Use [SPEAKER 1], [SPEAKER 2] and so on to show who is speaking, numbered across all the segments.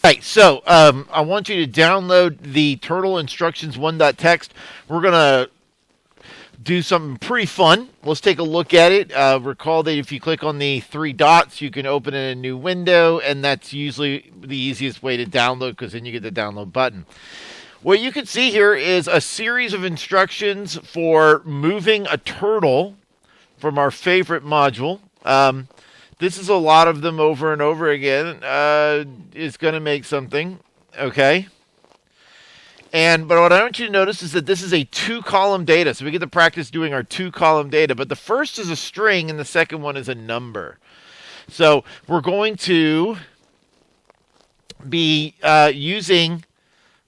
[SPEAKER 1] Right, so I want you to download the Turtle Instructions 1.txt. We're going to do something pretty fun. Let's take a look at it. Recall that if you click on the three dots, you can open in a new window, and that's usually the easiest way to download because then you get the download button. What you can see here is a series of instructions for moving a turtle from our favorite module. This is a lot of them over and over again. It's going to make something, okay? But what I want you to notice is that this is a two-column data, so we get to practice doing our two-column data. But the first is a string, and the second one is a number. So we're going to be using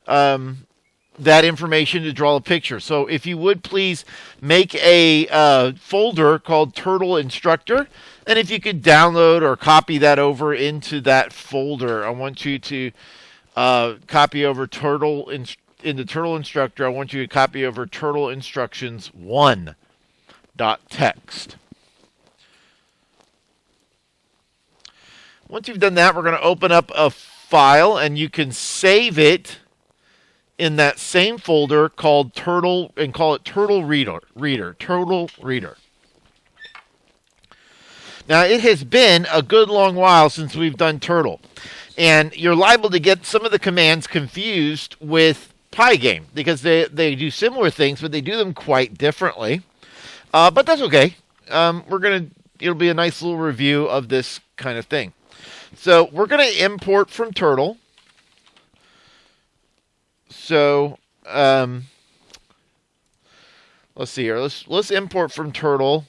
[SPEAKER 1] that information to draw a picture. So if you would please make a folder called Turtle Instructor, and if you could download or copy that over into that folder, I want you to copy over in the Turtle Instructor. I want you to copy over Turtle Instructions 1.txt. Once you've done that, we're going to open up a file, and you can save it in that same folder called Turtle, and call it Turtle Reader. Turtle Reader. Now, it has been a good long while since we've done Turtle, and you're liable to get some of the commands confused with Pygame because they do similar things, but they do them quite differently. But that's okay. It'll be a nice little review of this kind of thing. So we're going to import from Turtle. So let's see here. Let's import from Turtle.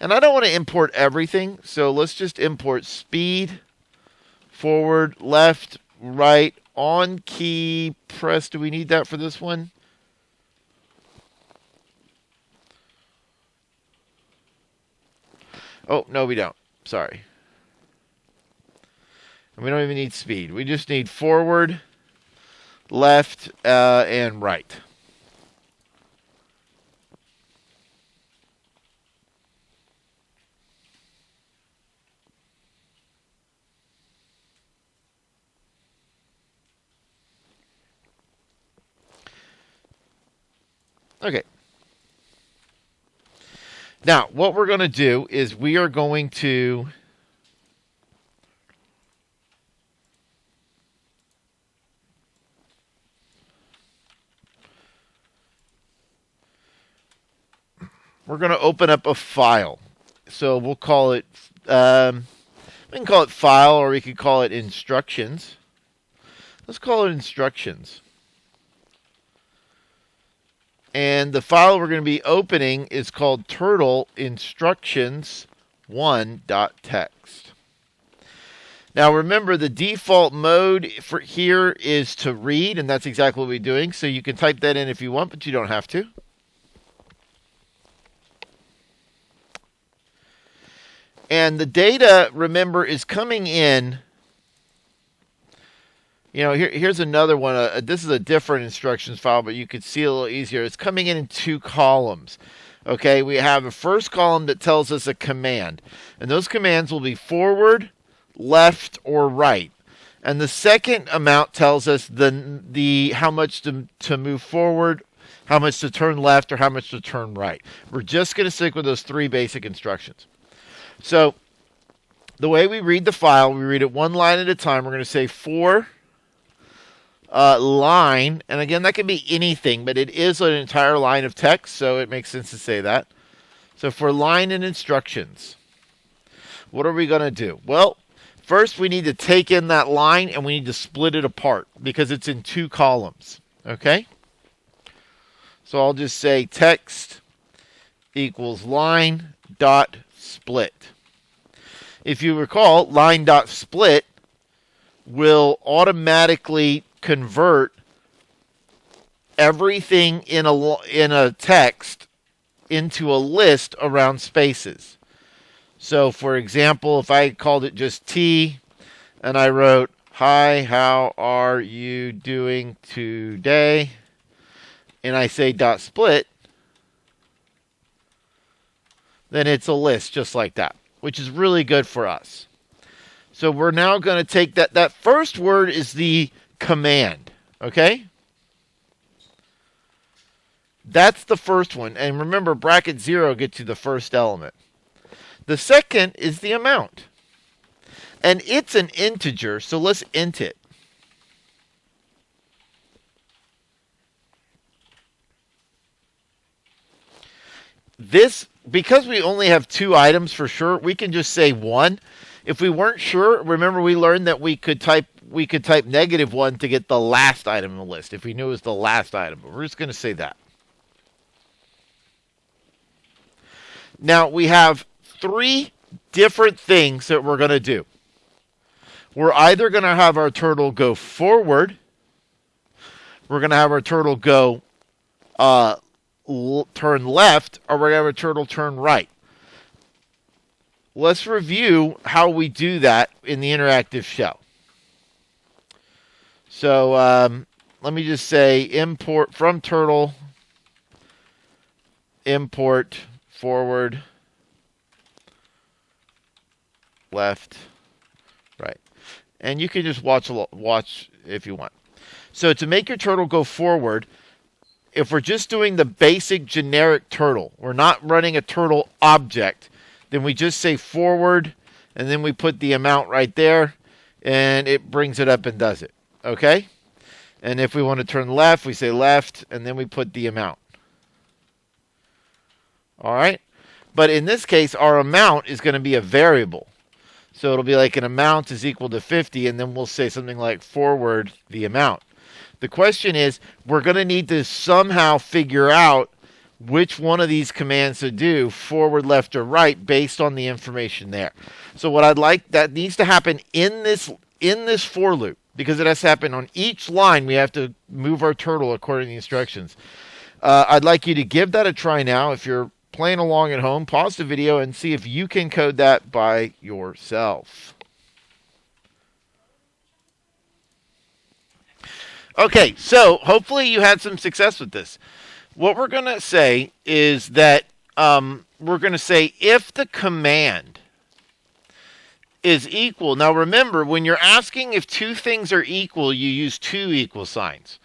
[SPEAKER 1] And I don't want to import everything, so let's just import speed, forward, left, right, on key, press. Do we need that for this one? Oh, no, we don't. Sorry. And we don't even need speed. We just need forward, left, and right. Okay. Now, what we're going to do is we are going to open up a file. So we'll call it we can call it file, or we could call it instructions. Let's call it instructions. And the file we're going to be opening is called Turtle Instructions 1.txt. Now remember, the default mode for here is to read, and that's exactly what we're doing. So you can type that in if you want, but you don't have to. And the data, remember, is coming in. You know, here's another one. This is a different instructions file, but you could see a little easier. It's coming in two columns. Okay, we have a first column that tells us a command. And those commands will be forward, left, or right. And the second amount tells us the how much to move forward, how much to turn left, or how much to turn right. We're just going to stick with those three basic instructions. So the way we read the file, we read it one line at a time. We're going to say for line, and again, that can be anything, but it is an entire line of text, so it makes sense to say that. So for line and instructions, what are we going to do? Well, first we need to take in that line, and we need to split it apart because it's in two columns. Okay? So I'll just say text equals line dot split. If you recall, line dot split will automatically convert everything in a text into a list around spaces. So, for example, if I called it just T and I wrote, "Hi, how are you doing today?" and I say dot split, then it's a list just like that, which is really good for us. So we're now going to take that first word is the command, okay? That's the first one. And remember, bracket 0 gets you the first element. The second is the amount. And it's an integer, so let's int it. This, because we only have 2 items for sure, we can just say 1. If we weren't sure, remember we learned that we could type -1 to get the last item in the list if we knew it was the last item. But we're just going to say that. Now we have 3 different things that we're going to do. We're either going to have our turtle go forward, we're going to have our turtle go turn left, or we're going to have our turtle turn right. Let's review how we do that in the interactive shell. So let me just say import from turtle, import forward, left, right. And you can just watch if you want. So to make your turtle go forward, if we're just doing the basic generic turtle, we're not running a turtle object, then we just say forward, and then we put the amount right there, and it brings it up and does it. Okay? And if we want to turn left, we say left, and then we put the amount. All right? But in this case, our amount is going to be a variable. So it'll be like an amount is equal to 50, and then we'll say something like forward the amount. The question is, we're going to need to somehow figure out which one of these commands to do, forward, left, or right, based on the information there. So what I'd like, that needs to happen in this for loop, because it has to happen on each line. We have to move our turtle according to the instructions. I'd like you to give that a try now. If you're playing along at home, pause the video and see if you can code that by yourself. Okay, so hopefully you had some success with this. What we're going to say is that we're going to say if the command is equal. Now remember, when you're asking if 2 things are equal, you use 2 equal signs.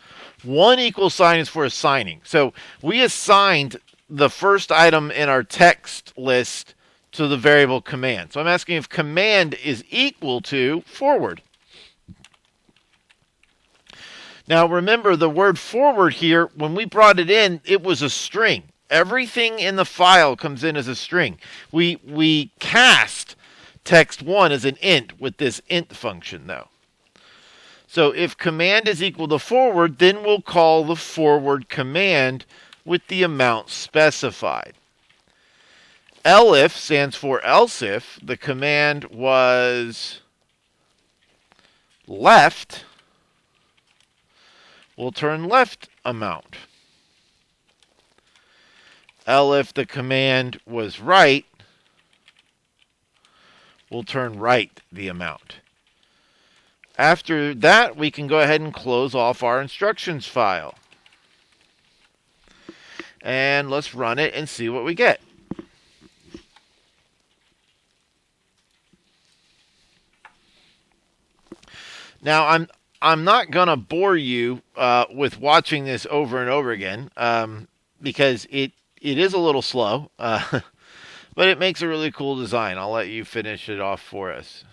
[SPEAKER 1] 1 equal sign is for assigning. So we assigned the first item in our text list to the variable command. So I'm asking if command is equal to forward. Now remember, the word forward here, when we brought it in, it was a string. Everything in the file comes in as a string. We cast text1 as an int with this int function, though. So if command is equal to forward, then we'll call the forward command with the amount specified. Elif stands for else if the command was left, we'll turn left amount. Elif the command was right, we'll turn right the amount. After that, we can go ahead and close off our instructions file. And let's run it and see what we get. Now, I'm not going to bore you with watching this over and over again because it is a little slow, but it makes a really cool design. I'll let you finish it off for us.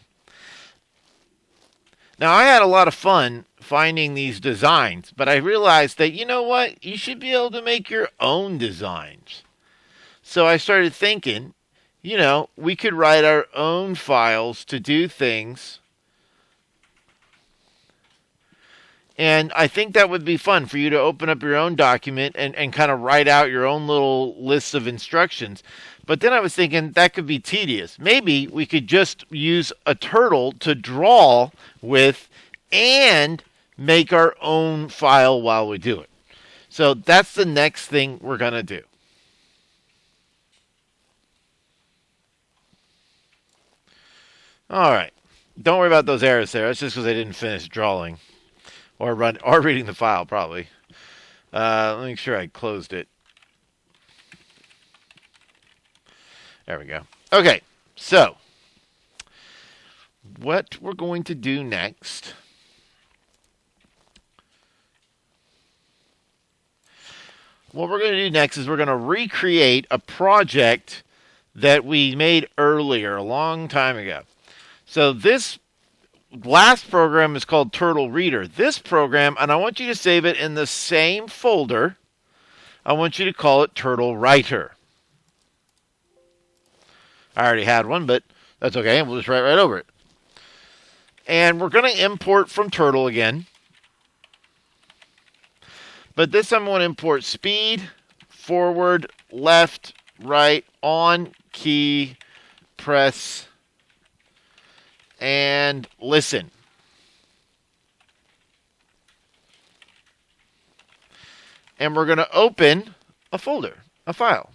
[SPEAKER 1] Now, I had a lot of fun finding these designs, but I realized that, you know what? You should be able to make your own designs. So I started thinking, you know, we could write our own files to do things. And I think that would be fun for you to open up your own document and kind of write out your own little lists of instructions. But then I was thinking that could be tedious. Maybe we could just use a turtle to draw with and make our own file while we do it. So that's the next thing we're going to do. All right. Don't worry about those errors there. That's just because I didn't finish drawing or reading the file, probably. Let me make sure I closed it. There we go. Okay, so what we're going to do next is we're going to recreate a project that we made earlier, a long time ago. So this last program is called Turtle Reader. This program, and I want you to save it in the same folder, I want you to call it Turtle Writer. I already had one, but that's okay. We'll just write right over it. And we're going to import from Turtle again. But this time I want to import speed, forward, left, right, on, key, press, and listen. And we're going to open a folder, a file.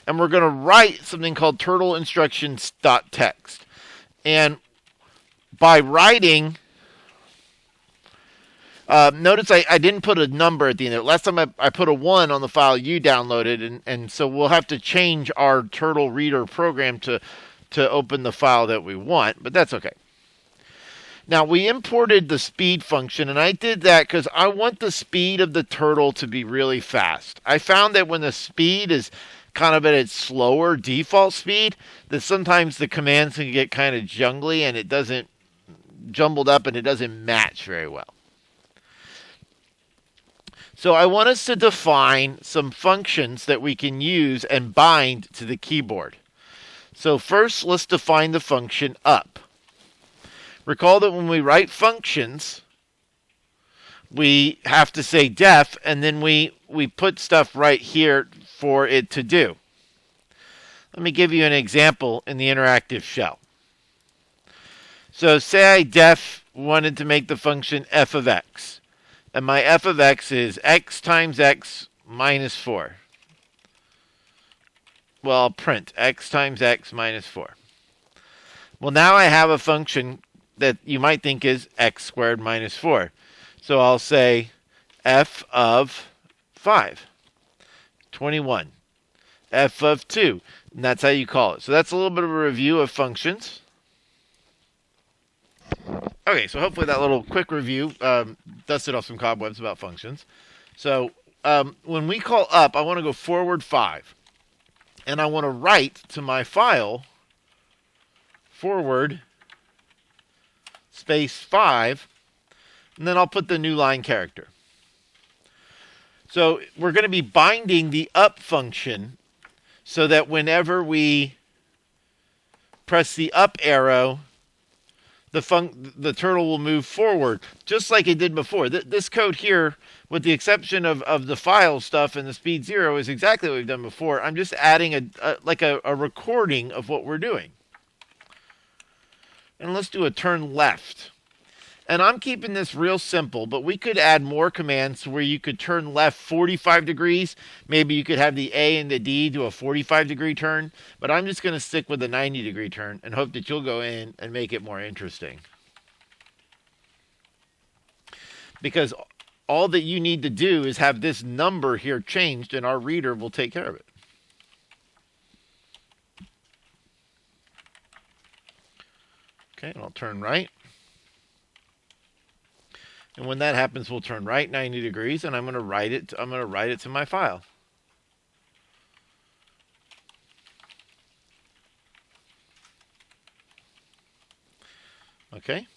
[SPEAKER 1] And we're going to write something called turtle instructions.txt. And by writing, notice I didn't put a number at the end of it. Last time I put a 1 on the file you downloaded, and so we'll have to change our Turtle Reader program to open the file that we want, but that's okay. Now, we imported the speed function, and I did that because I want the speed of the turtle to be really fast. I found that when the speed is kind of at its slower default speed, that sometimes the commands can get kind of jungly and it doesn't jumbled up and it doesn't match very well. So I want us to define some functions that we can use and bind to the keyboard. So first, let's define the function up. Recall that when we write functions, we have to say def, and then we put stuff right here for it to do. Let me give you an example in the interactive shell. So say I def wanted to make the function f of x. And my f of x is x times x minus 4. Well, I'll print x times x minus 4. Well, now I have a function that you might think is x squared minus 4. So I'll say f of 5, 21. F of 2, and that's how you call it. So that's a little bit of a review of functions. Okay, so hopefully that little quick review dusted off some cobwebs about functions. So when we call up, I want to go forward 5. And I want to write to my file forward space 5, and then I'll put the new line character. So we're going to be binding the up function so that whenever we press the up arrow, the turtle will move forward, just like it did before. This code here, with the exception of the file stuff and the speed 0, is exactly what we've done before. I'm just adding a recording of what we're doing. And let's do a turn left. And I'm keeping this real simple, but we could add more commands where you could turn left 45 degrees. Maybe you could have the A and the D do a 45-degree turn. But I'm just going to stick with a 90-degree turn and hope that you'll go in and make it more interesting. Because all that you need to do is have this number here changed, and our reader will take care of it. Okay, and I'll turn right. And when that happens, we'll turn right 90 degrees, and I'm going to write it to my file. Okay.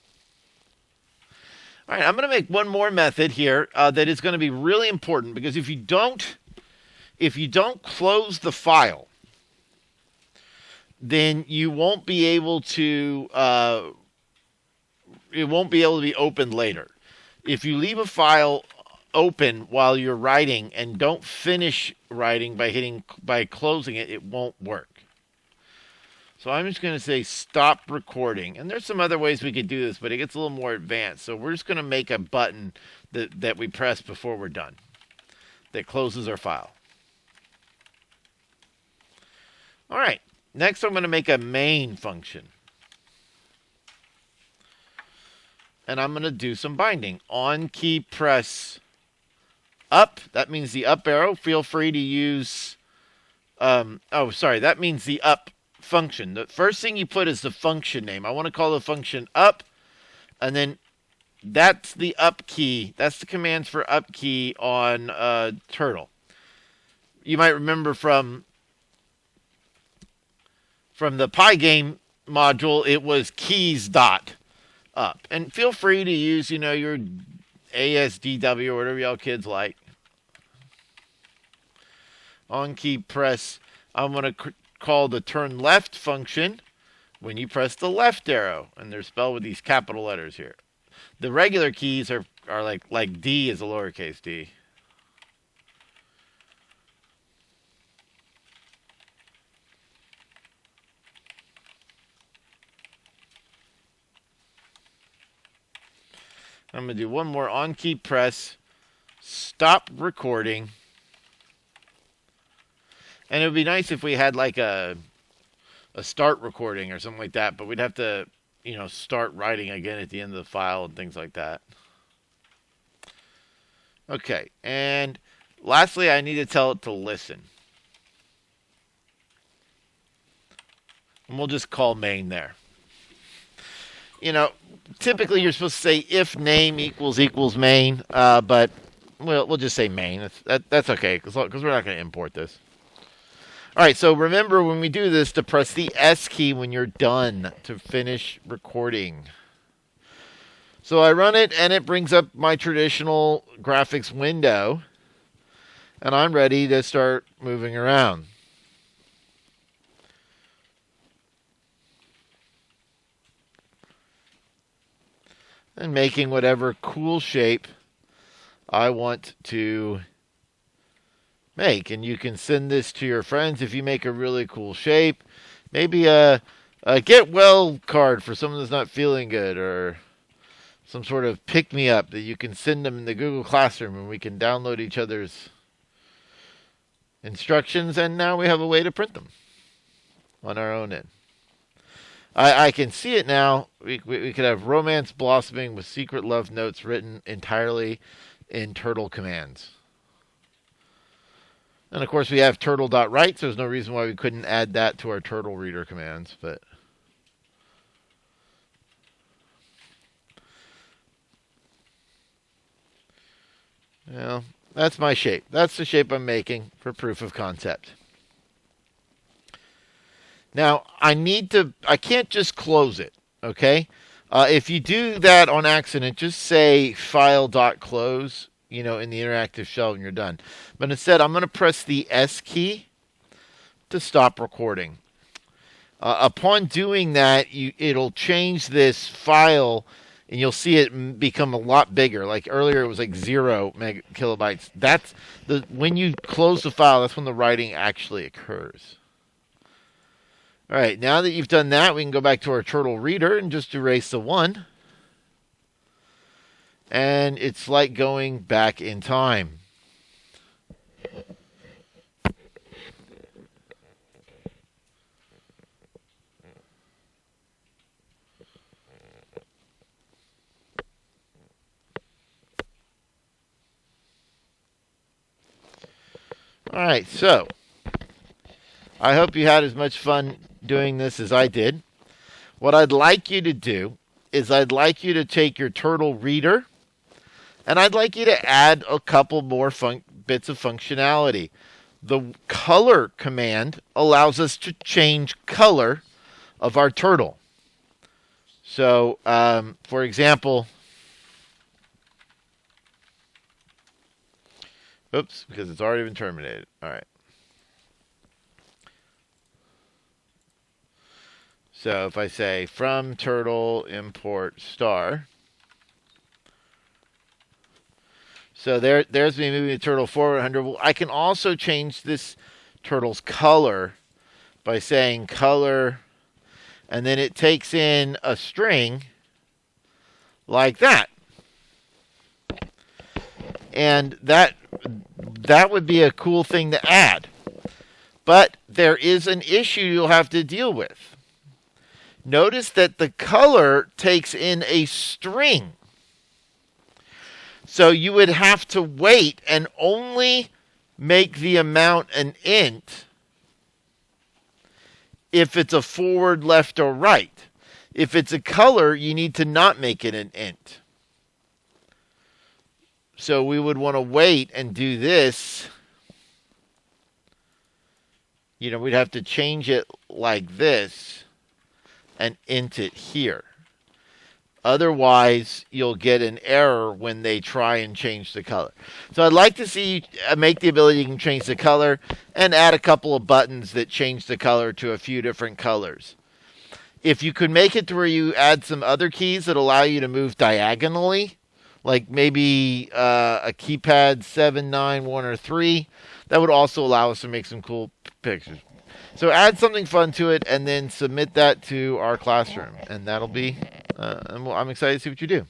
[SPEAKER 1] All right, I'm going to make one more method here that is going to be really important, because if you don't close the file, then you won't be able to it won't be able to be opened later. If you leave a file open while you're writing and don't finish writing by closing it, it won't work. So I'm just going to say stop recording. And there's some other ways we could do this, but it gets a little more advanced. So we're just going to make a button that we press before we're done that closes our file. All right. Next, I'm going to make a main function. And I'm going to do some binding. On key press up. That means the up arrow. Feel free to use Oh, sorry, that means the up function. The first thing you put is the function name. I want to call the function up, and then that's the up key. That's the commands for up key on Turtle. You might remember from the Pygame module, it was keys dot up. And feel free to use, your ASDW or whatever y'all kids like. On key press, I'm going to call the turn left function when you press the left arrow. And they're spelled with these capital letters here. The regular keys are like D is a lowercase d. I'm going to do one more on key press, stop recording. And it would be nice if we had like a start recording or something like that, but we'd have to, start writing again at the end of the file and things like that. Okay, and lastly, I need to tell it to listen. And we'll just call main there. Typically you're supposed to say if name equals main, but we'll just say main. That's okay, because we're not going to import this. All right, so remember when we do this to press the S key when you're done to finish recording. So I run it, and it brings up my traditional graphics window, and I'm ready to start moving around. And making whatever cool shape I want to make. And you can send this to your friends if you make a really cool shape. Maybe a get well card for someone that's not feeling good, or some sort of pick-me-up that you can send them in the Google Classroom, and we can download each other's instructions, and now we have a way to print them on our own end. I can see it now. We could have romance blossoming with secret love notes written entirely in Turtle commands. And of course we have turtle.write, so there's no reason why we couldn't add that to our Turtle reader commands. But well, that's my shape. That's the shape I'm making for proof of concept. Now, I can't just close it, okay? If you do that on accident, just say file.close, in the interactive shell when you're done. But instead, I'm going to press the S key to stop recording. Upon doing that, it'll change this file, and you'll see it become a lot bigger. Like earlier, it was like 0 kilobytes. When you close the file, that's when the writing actually occurs. All right, now that you've done that, we can go back to our Turtle reader and just erase the 1. And it's like going back in time. All right, so I hope you had as much fun doing this as I did. What I'd like you to do is I'd like you to take your Turtle reader, and I'd like you to add a couple more bits of functionality. The color command allows us to change color of our turtle. So, for example, oops, because it's already been terminated. All right. So if I say from turtle import star, so there's me moving the turtle forward 100. Well, I can also change this turtle's color by saying color, and then it takes in a string like that. And that would be a cool thing to add. But there is an issue you'll have to deal with. Notice that the color takes in a string. So you would have to wait and only make the amount an int if it's a forward, left, or right. If it's a color, you need to not make it an int. So we would want to wait and do this. We'd have to change it like this and int it here. Otherwise, you'll get an error when they try and change the color. So I'd like to see you make the ability you can change the color and add a couple of buttons that change the color to a few different colors. If you could make it to where you add some other keys that allow you to move diagonally, like maybe a keypad 7, 9, 1, or 3, that would also allow us to make some cool pictures. So add something fun to it and then submit that to our classroom. And that'll be, I'm excited to see what you do.